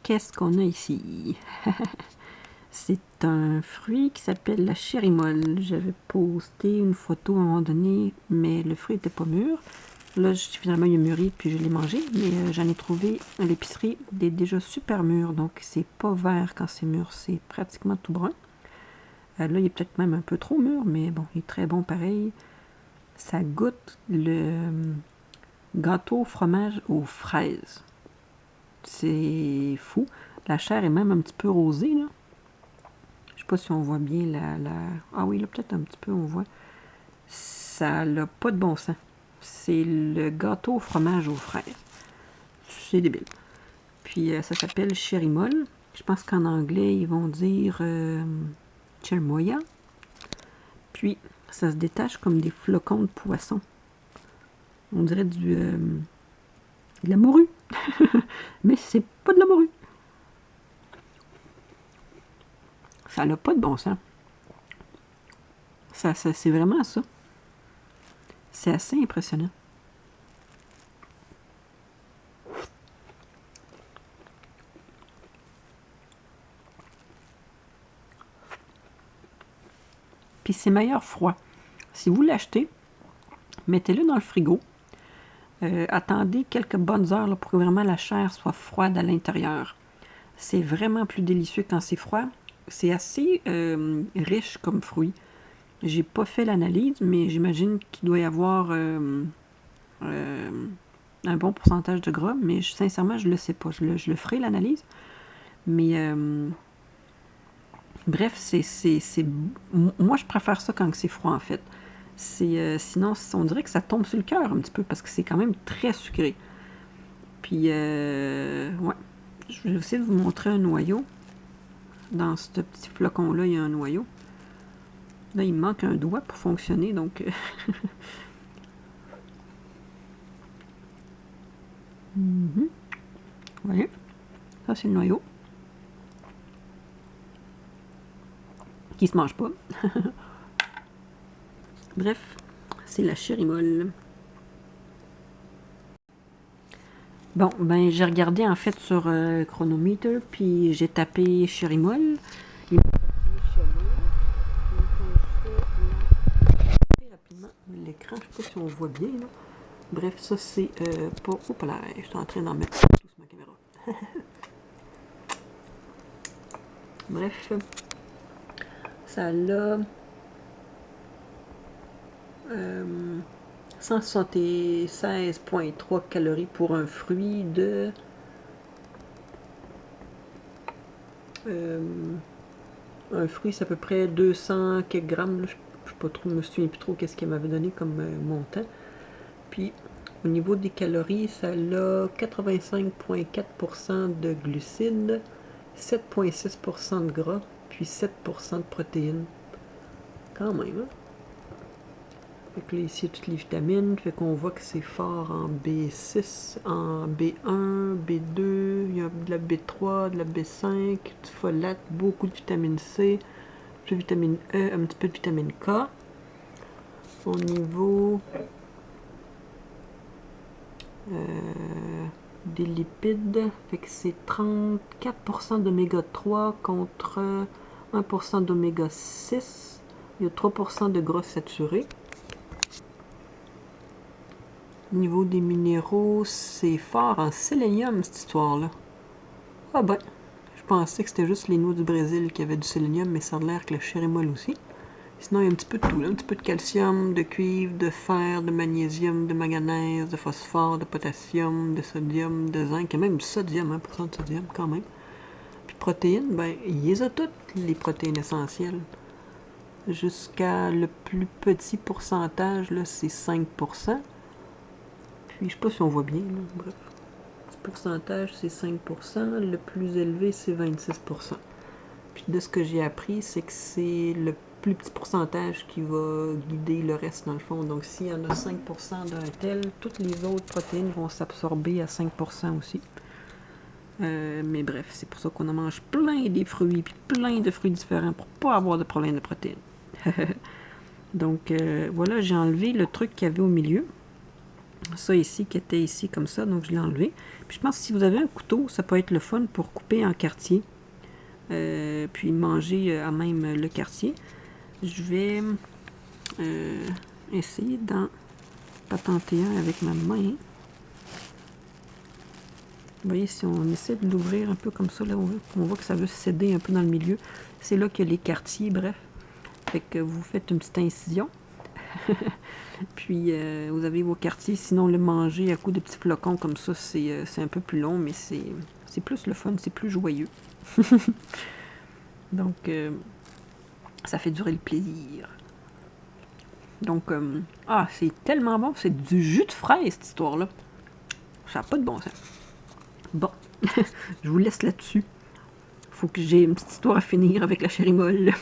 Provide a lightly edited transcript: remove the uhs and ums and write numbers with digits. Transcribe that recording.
qu'est-ce qu'on a ici? C'est un fruit qui s'appelle la chérimole. J'avais posté une photo à un moment donné, mais le fruit n'était pas mûr. Là, finalement, il a mûri, puis je l'ai mangé, mais j'en ai trouvé à l'épicerie. Il est déjà super mûr, donc c'est pas vert quand c'est mûr, c'est pratiquement tout brun. Là, il est peut-être même un peu trop mûr, mais bon, il est très bon pareil. Ça goûte le gâteau au fromage aux fraises. C'est fou. La chair est même un petit peu rosée, là. Je sais pas si on voit bien la... Ah oui, là, peut-être un petit peu, on voit. Ça n'a pas de bon sens. C'est le gâteau au fromage aux fraises. C'est débile. Puis, ça s'appelle chérimole. Je pense qu'en anglais, ils vont dire cherimoya. Puis, ça se détache comme des flocons de poisson. On dirait de la morue. Mais c'est pas de la morue. Ça n'a pas de bon sens. Ça c'est vraiment ça. C'est assez impressionnant. Puis c'est meilleur froid. Si vous l'achetez, mettez-le dans le frigo. Attendez quelques bonnes heures là, pour que vraiment la chair soit froide à l'intérieur. C'est vraiment plus délicieux quand c'est froid. C'est assez riche comme fruit. J'ai pas fait l'analyse, mais j'imagine qu'il doit y avoir un bon pourcentage de gras, mais sincèrement, je le sais pas. Je le ferai l'analyse. Mais bref, moi je préfère ça quand c'est froid en fait. Sinon, on dirait que ça tombe sur le cœur un petit peu parce que c'est quand même très sucré. Puis, ouais. Je vais essayer de vous montrer un noyau. Dans ce petit flocon-là, il y a un noyau. Là, il me manque un doigt pour fonctionner, donc... Vous voyez? Ça, c'est le noyau. Qui se mange pas. Bref, c'est la chérimole. Bon, ben j'ai regardé en fait sur Chronometer, puis j'ai tapé chérimole. Il m'a sorti rapidement l'écran, je sais pas si on voit bien là. Bref, ça c'est pas... Oups là, je suis en train d'en mettre tout sur ma caméra. Bref, ça a 176,3 calories pour un fruit de... un fruit, c'est à peu près 200 quelques grammes. Là, je me souviens plus trop qu'est-ce qu'elle m'avait donné comme montant. Puis, au niveau des calories, ça a 85,4% de glucides, 7,6% de gras, puis 7% de protéines. Quand même, hein? Fait que là, ici, il y a toutes les vitamines. Fait qu'on voit que c'est fort en B6, en B1, B2, il y a de la B3, de la B5, du folate, beaucoup de vitamine C, de vitamine E, un petit peu de vitamine K. Au niveau des lipides, fait que c'est 34% d'oméga 3 contre 1% d'oméga 6. Il y a 3% de gras saturés. Au niveau des minéraux, c'est fort en sélénium cette histoire-là. Ah ben, je pensais que c'était juste les noix du Brésil qui avaient du sélénium, mais ça a l'air que le chérimol aussi. Sinon, il y a un petit peu de tout, là. Un petit peu de calcium, de cuivre, de fer, de magnésium, de manganèse, de phosphore, de potassium, de sodium, de zinc. Il y a même du sodium, 1% de sodium quand même. Puis protéines, ben, il les a toutes, les protéines essentielles. Jusqu'à le plus petit pourcentage, là, c'est 5%. Puis, je sais pas si on voit bien, là. Bref. Le pourcentage, c'est 5%. Le plus élevé, c'est 26%. Puis, de ce que j'ai appris, c'est que c'est le plus petit pourcentage qui va guider le reste, dans le fond. Donc, s'il y en a 5% d'un tel, toutes les autres protéines vont s'absorber à 5% aussi. Mais bref, c'est pour ça qu'on en mange plein des fruits, puis plein de fruits différents pour pas avoir de problème de protéines. Donc, voilà, j'ai enlevé le truc qu'il y avait au milieu. ça ici qui était ici comme ça, donc je l'ai enlevé. Puis je pense que si vous avez un couteau, ça peut être le fun pour couper en quartier. Puis manger à même le quartier. Je vais essayer d'en patenter un avec ma main. Vous voyez, si on essaie de l'ouvrir un peu comme ça, là, on voit que ça veut céder un peu dans le milieu. C'est là que les quartiers, bref. Fait que vous faites une petite incision. Puis vous avez vos quartiers. Sinon, le manger à coups de petits flocons comme ça, c'est un peu plus long, mais c'est plus le fun, c'est plus joyeux. Donc, ça fait durer le plaisir. Donc, c'est tellement bon. C'est du jus de fraise, cette histoire-là. Ça n'a pas de bon sens. Bon, je vous laisse là-dessus. Faut que j'ai une petite histoire à finir avec la chérie molle.